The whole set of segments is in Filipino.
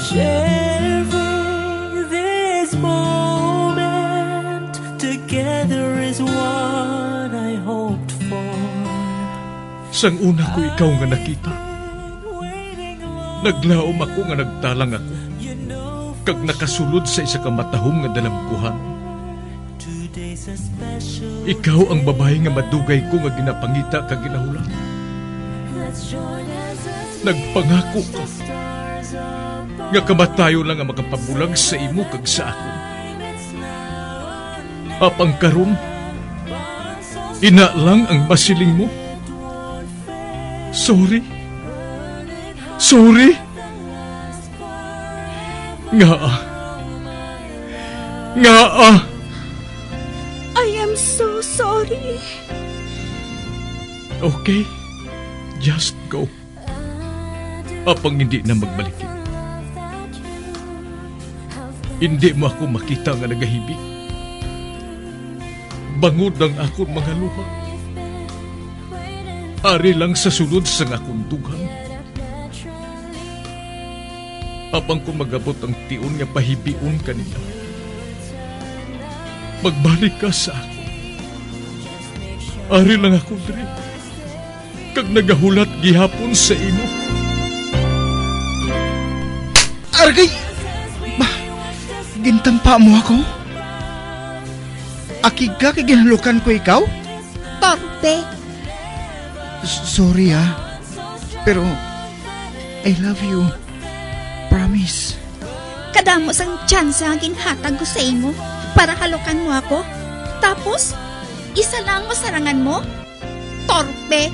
Sharing this moment together is what I hoped for. Sang una ko ikaw nga nakita, naglaom ako nga nagtalang ako, kag nakasulod sa isa ka matahom nga dalagkuhan. Ikaw ang babae nga madugay ko nga ginapangita kag ginahulan. Nagpangako ka nga kamatayo lang ang makapabulag sa imo kag sa ako. Apang karon, ina lang ang masiling mo. Sorry. Nga. I am so sorry. Okay, just go. Apang hindi na magbalikin. Hindi mo ako makita nga nagahibik. Bangod ang akong mga luha. Ari lang sa sulod sa akong dugang. Apang ko magabot ang tiun nga pahibiun kanila. Magbalik ka sa ako. Ari lang ako diri. Kag nagahulat gihapon sa imo. Argay! Gintampa mo ako? Akig ka kay ginalukan ko ikaw? Torpe. Sorry pero I love you. Promise. Kadamos ang tsansa ang ginhatag ko sa imo para halukan mo ako. Tapos, isa lang masarangan mo? Torpe.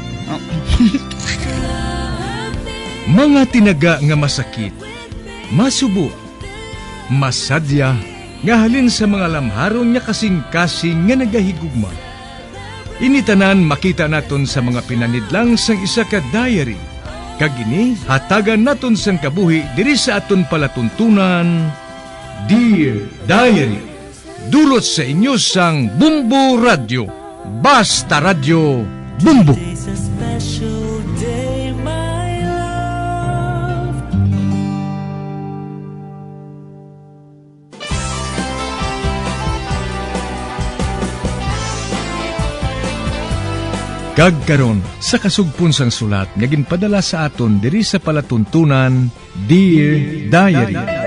Mga tinaga nga masakit, masubo, masadya, nga halin sa mga lamharon nga kasing-kasing nga nagahigugma. Initanan makita naton sa mga pinanidlang sang isa ka diary. Kagini, hatagan naton sang kabuhi diri sa aton palatuntunan, Dear Diary. Dulot sa inyo sang Bumbo Radio. Basta Radio Bumbo. It's a special day, my love. Kagkaron sa kasugpon sang sulat nga ginpadala sa aton diri sa palatuntunan, Dear Diary.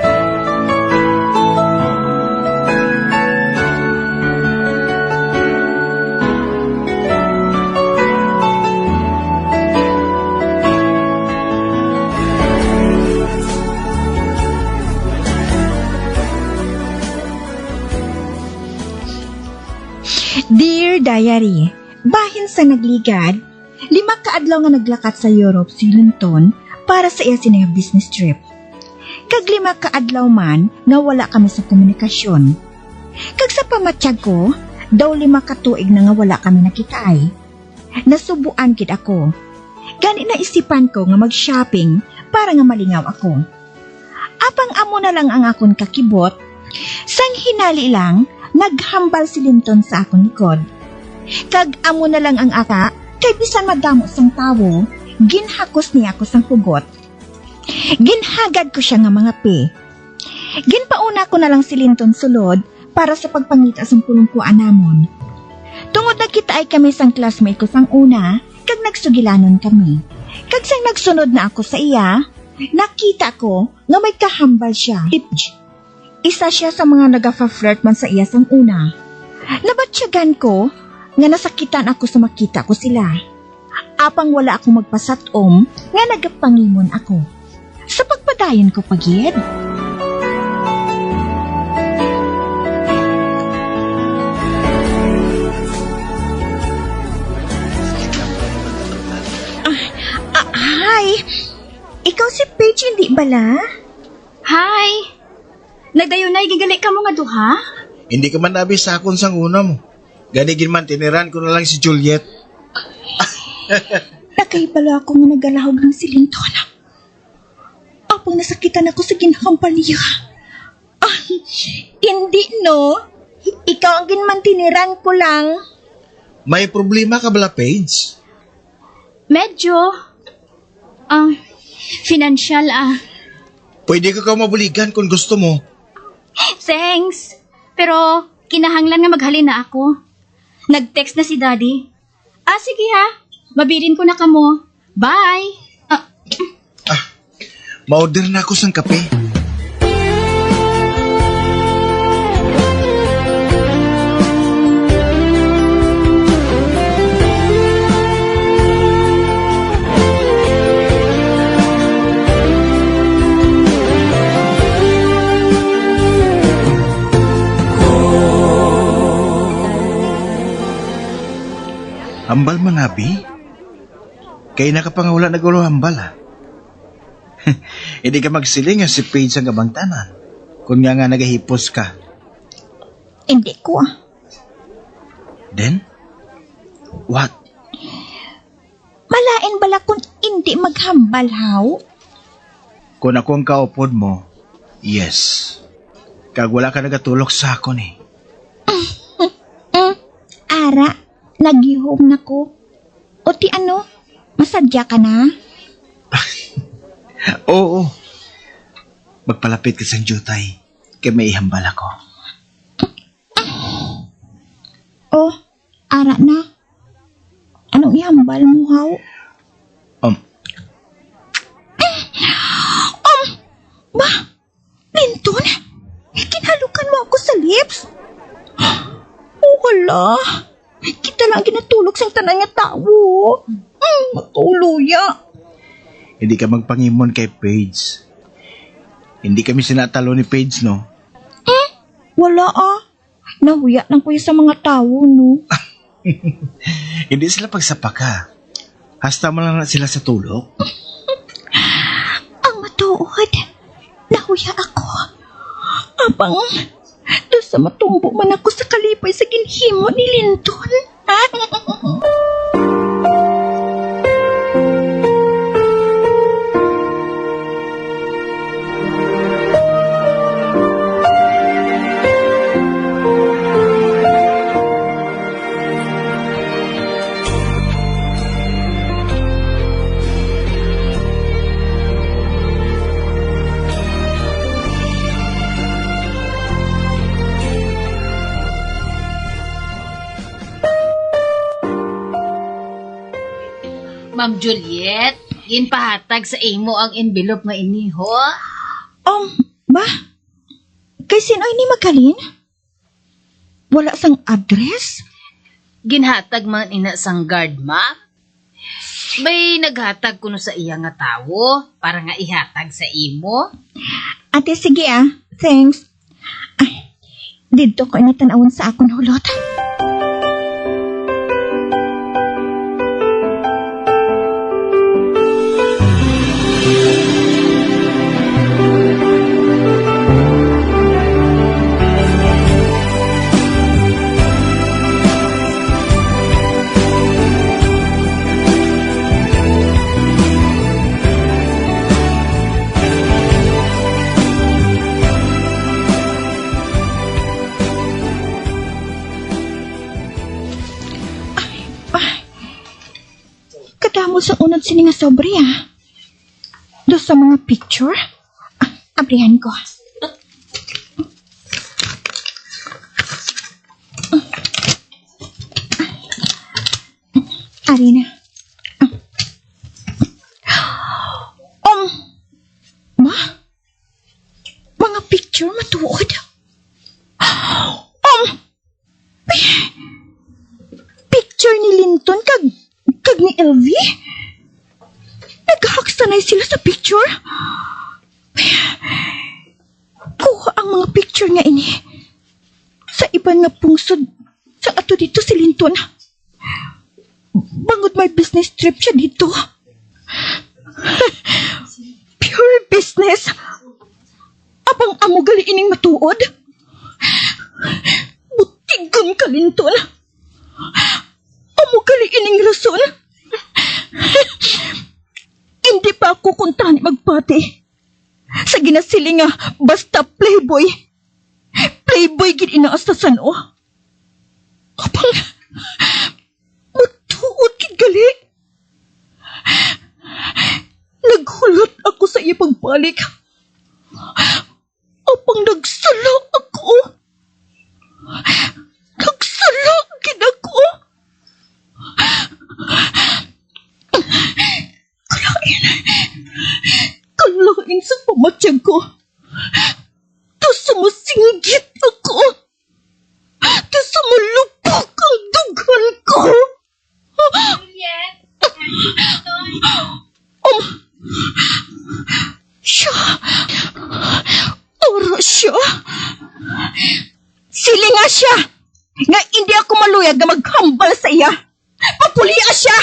Dear Diary, bahin sa nagligad, 5 kaadlaw nga naglakat sa Europe si Linton para sa iya sinay business trip. Kag 5 kaadlaw man nga wala kami sa komunikasyon. Kag sa pamatyag ko, daw 5 katuig na nga wala kami nakitaay. Nasubuan kid ako. Gani na isipan ko nga mag-shopping para nga malingaw ako. Apang amo na lang ang akon kakibot, sang hinali lang, naghambal si Linton sa akong likod. Kag amo na lang ang aka, kay bisan madamo sang tawo, ginhakos niya ako sang hugot. Ginhagad ko siya nga mga pe. Ginpauna ko na lang si Linton sulod para sa pagpangita sang pulungkuan namon. Tungod nagkita ay kami sang classmate ko sang una, kag nagsugilanon kami. Kag sang nagsunod na ako sa iya, nakita ko nga may kahambal siya. Isa siya sa mga nagafa-flirt man sa iya sang una. Nabatsyagan ko nga nasakitan ako sa makita ko sila. Apang wala akong magpasatom nga nagapangimon ako. Sa pagpadayon ko pagid. Hi! Ikaw si Paige, hindi bala? Hi! Nagdayunay, gigali ka mo nga duha? Hindi ka man nabi sa akon sang una mo. Ganigin man, tiniran ko na lang si Juliet. Nakaibalo ako nga nagalahog ng si Linton. Apang nasakitan ako sa ginhampal niya. Hindi no. Ikaw ang ginmantiniran ko lang. May problema ka bala, Paige? Medyo. Financial Pwede ka mabuligan kung gusto mo. Thanks. Pero kinahanglan nga maghalin na ako. Nag-text na si Daddy. Sige ha. Mabirin ko na kamo. Bye. Ma-order na ako sang kape. Hambal man, Abi? Kaya nakapangawala na gulo hambal, ha? Hindi ka magsiling nga si Paige ang kabangtanan. Kung nga nagahipos ka. Hindi ko Then? What? Malain bala kung hindi maghambal, haw? Kung ako ang kaupod mo, yes. Kag wala ka nagatulok sa akon eh. Ara, nagihom na ko. O ti ano, masadya ka na? Oo. Magpalapit ka sa jutay. Kaya may ihambal ako. Oh, ara na. Anong ihambal mo, haw? Ba? Linton? Kinalukan mo ako sa lips? Oh, wala. Kita lang ginatulog sa tanan nga tao. Matuluya. Hindi ka magpangimon kay Paige. Hindi kami sinatalo ni Paige, no? Wala Nahuya lang ko sa mga tao, no? Hindi sila pagsapaka. Hasta mo lang na sila sa tulog. Ang matuod. Nahuya ako. Abang, doon sa matumbo man ako sa kalipay sa ginhimo ni Linton. Ma'am Juliet, ginpahatag sa imo ang envelope nga ini, ho? Ba? Kay sinoy ni Magalin? Wala sang address? Ginhatag man ina sang guard, ma'am. May naghatag kuno sa iya nga tawo para nga ihatag sa imo. Ate, sige Thanks. Ay, dito ko inatanawon sa akong hulot. Kadamo sa unod sini nga sobre Do sa mga picture. Abrihan ko. Ari na. Ma? Mga picture matuod. Picture ni Linton kag ni LV? Naghahaksanay sila sa picture? Kuha ang mga picture nga ini. Sa iban nga pungsod, sa ato dito si Linton. Bangod may business trip siya dito. Pure business. Abang amo gali ining matuod. Butigan ka, Linton. Amo gali ining rason. Hindi pa ako kuntahan magpati. Sa ginasiling nga, basta playboy. Playboy gid inaasasan o. Kapag matuod gid gali. Naghulot ako sa iya pagbalik. pang nagsala ako. Nagsala gid ako. Kalain sa pamatyag ko. Tas sumasinggit ako. Tas sumalupok ang dugan ko. Siya. Ora siya. Sili nga siya. Nga hindi ako maluyag na maghambal sa iya. Papulia siya.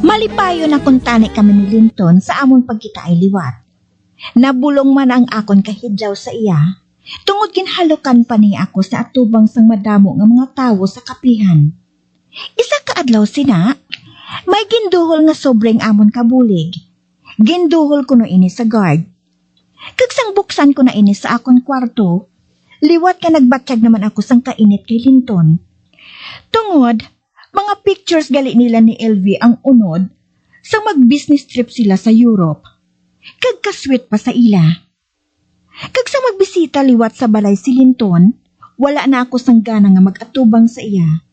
Malipayon akong tani kami ni Linton sa amon pagkita ay liwat. Nabulong man ang akon kahidlaw sa iya, tungod ginhalukan pa niya ako sa atubang sang madamo nga mga tawo sa kapihan. Isa ka adlaw sina, may ginduhol nga sobrang amon kabulig. Ginduhol ko no ini sa guard. Kagsang buksan ko na ini sa akon kwarto, liwat ka nagbatyag naman ako sang kainit kay Linton. Tungod, mga pictures gali nila ni LV ang unod sa mag-business trip sila sa Europe. Kagkasweet pa sa ila. Kag sa magbisita liwat sa balay si Linton, wala na ako sang gana nga mag-atubang sa iya.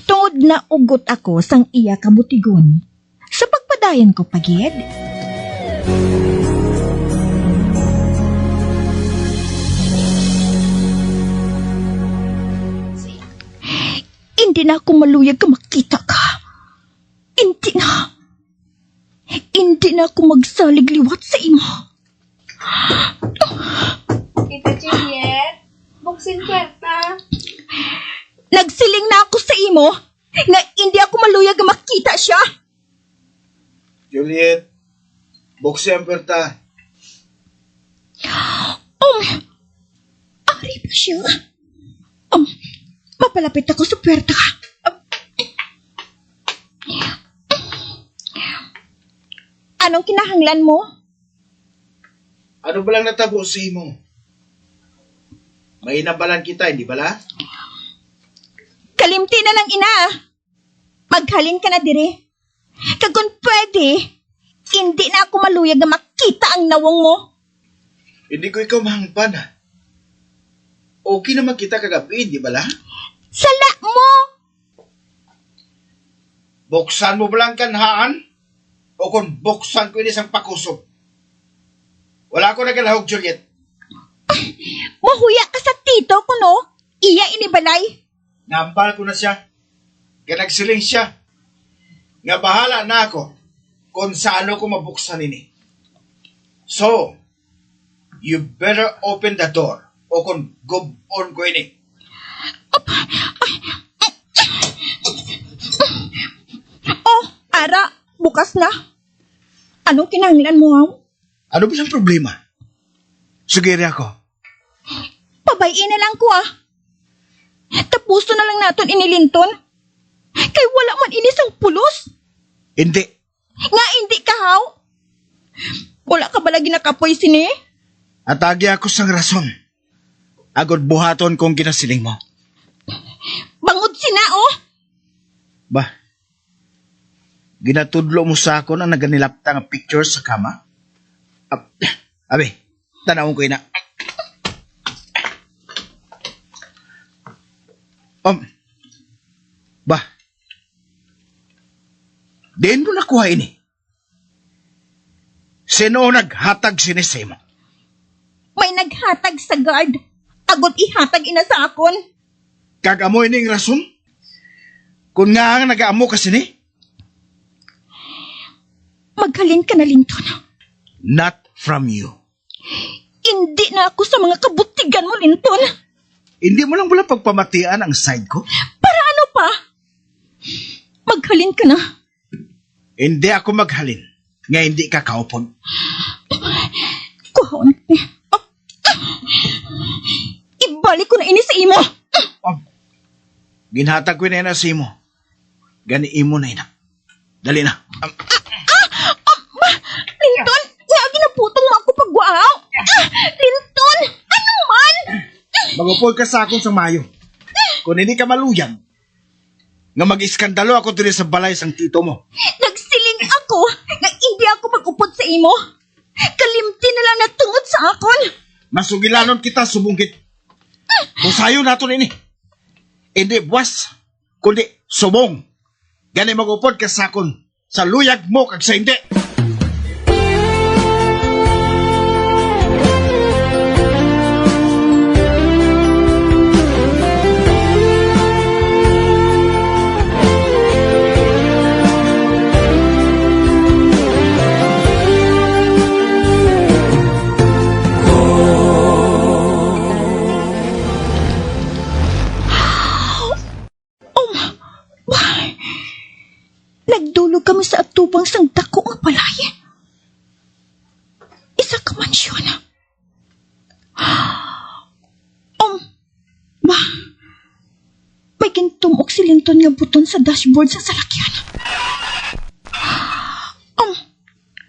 Tungod na ugot ako sang iya kabutigon. Sa pagpadayon ko pagid. Hindi na ako maluyag ka makita ka. Hindi na. Hindi na ako magsalig liwat sa imo. Tita Juliet, buksin kwarta. Nagsiling na ako sa imo nga hindi ako maluyag nga makita siya. Juliet, buksi ang perta. Ari pa siya. Mapalapit ako sa puwerta. Anong kinahanglan mo? Ano ba lang natabo sa imo? May inabalan kita, hindi bala? Kalimti na lang ina. Maghalin ka na dire. Kag kung pwede, hindi na ako maluyag na makita ang nawong mo. Hindi ko ikaw mahangpan, ha? Okay naman kita kagabi, di bala? Sala mo! Buksan mo ba lang kanhaan? O kung buksan ko ini isang pakusog? Wala ko nagalahog, Juliet. Mahuya ka sa tito ko, no? Iya inibalay. Nambal ko na siya. Kaya nagsiling siya. Nga bahala na ako kung saan ko mabuksan ini. So, you better open the door o kung gubon ko ini. Oh, Ara, bukas na. Anong kinahanglan mo, ha? Ano ba siyang problema? Sugiri ako. Pabayin na lang ko, Tapuso na lang naton inilinton. Kay wala man inisang pulos. Hindi. Nga hindi ka, haw? Wala ka bala ginakapoy sini? Atagi ako sang rason. Agod buhaton kong ginasiling mo. Bangod sina, oh. Ba? Ginatudlo mo sa ako na naganilapta nga picture sa kama? Abi, tanawon ko ina. Ba? Diin mo nakuha ini? Sino naghatag sinisay mo? May naghatag sa guard. Agod ihatag ina sa akon. Kagamoy ning rason? Kung nga ang nag-aamo kasi ni? Maghalin ka na, Linton. Not from you. Hindi na ako sa mga kabutigan mo, Linton. Hindi mo lang wala pagpamatian ang side ko? Para ano pa? Maghalin ka na. Hindi ako maghalin. Nga hindi ka kaupon. Kuhaon. Ibalik ko na ini sa imo. Ginhatag ko na sa imo. Gani imo na ina. Dali na. Linton, nga ginaputong mo ako pagwaaw. Linton, ano man? Magupod ka sa akong sa mayo. kung hindi ka maluyag, nga mag-iskandalo ako dito sa balay sang tito mo. Nagsiling ako nga hindi ako mag-upod sa imo. Kalimti na lang natungod sa akon. Masugilanon kita subungkit. Musayo nato ini. Hindi buwas, kundi subong. Gani mag-upod ka sa akon sa luyag mo kag sa hindi. Nagdulog kami sa atubang sang dako nga balay. Isa ka mansyon. Ba? May gintumok silinton nga buton sa dashboard sa salakyan.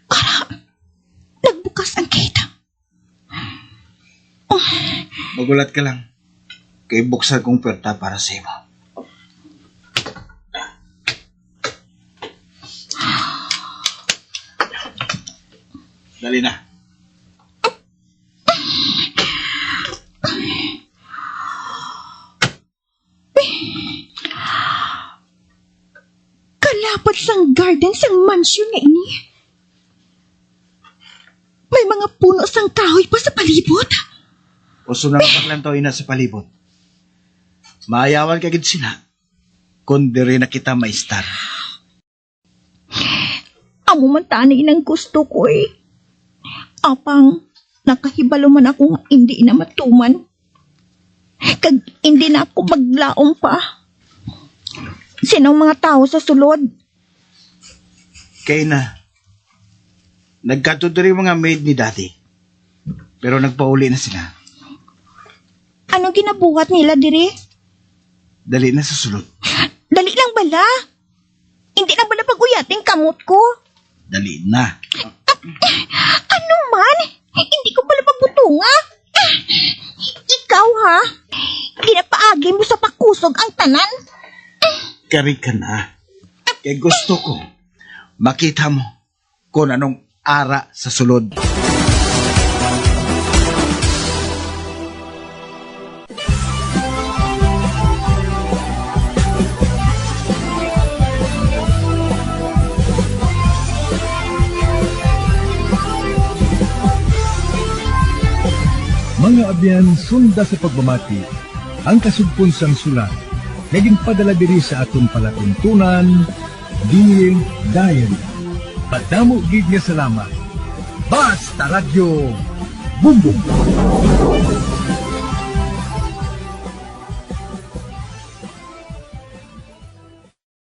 Kara, nagbukas ang gate. Magulat ka lang. Kay buksan kong pwerta para sa imo. Dali na. Kalapad sang garden sang mansion nga ini. May mga puno sang kahoy pa sa palibot. Uso na lang ina sa palibot. Maayawan ka gid sila. Kung diri na kita maistar. Amo man tani inang gusto ko eh. Apang nakahibalo man ako nga hindi na matuman. Kag hindi na ako maglaom pa. Sinong mga tao sa sulod? Kay na. Nagkatudiri mga maid ni dati. Pero nagpauli na sila. Anong ginabuhat nila diri? Dali na sa sulod. Dali lang bala. Hindi na bala pag-uyating kamot ko. Dali na. Ano man? Hindi ko pala pagbutunga. Ikaw ha? Ginapaagi mo sa pakusog ang tanan. Kari ka na. Kaya gusto ko makita mo kung anong ara sa sulod. Mga abyan, sunda sa pagmamati, ang kasugpon sang sulat, naging padala diri sa aton palatuntunan, Dear Diary. Padamo gid nga salamat. Basta Radio Bumbum.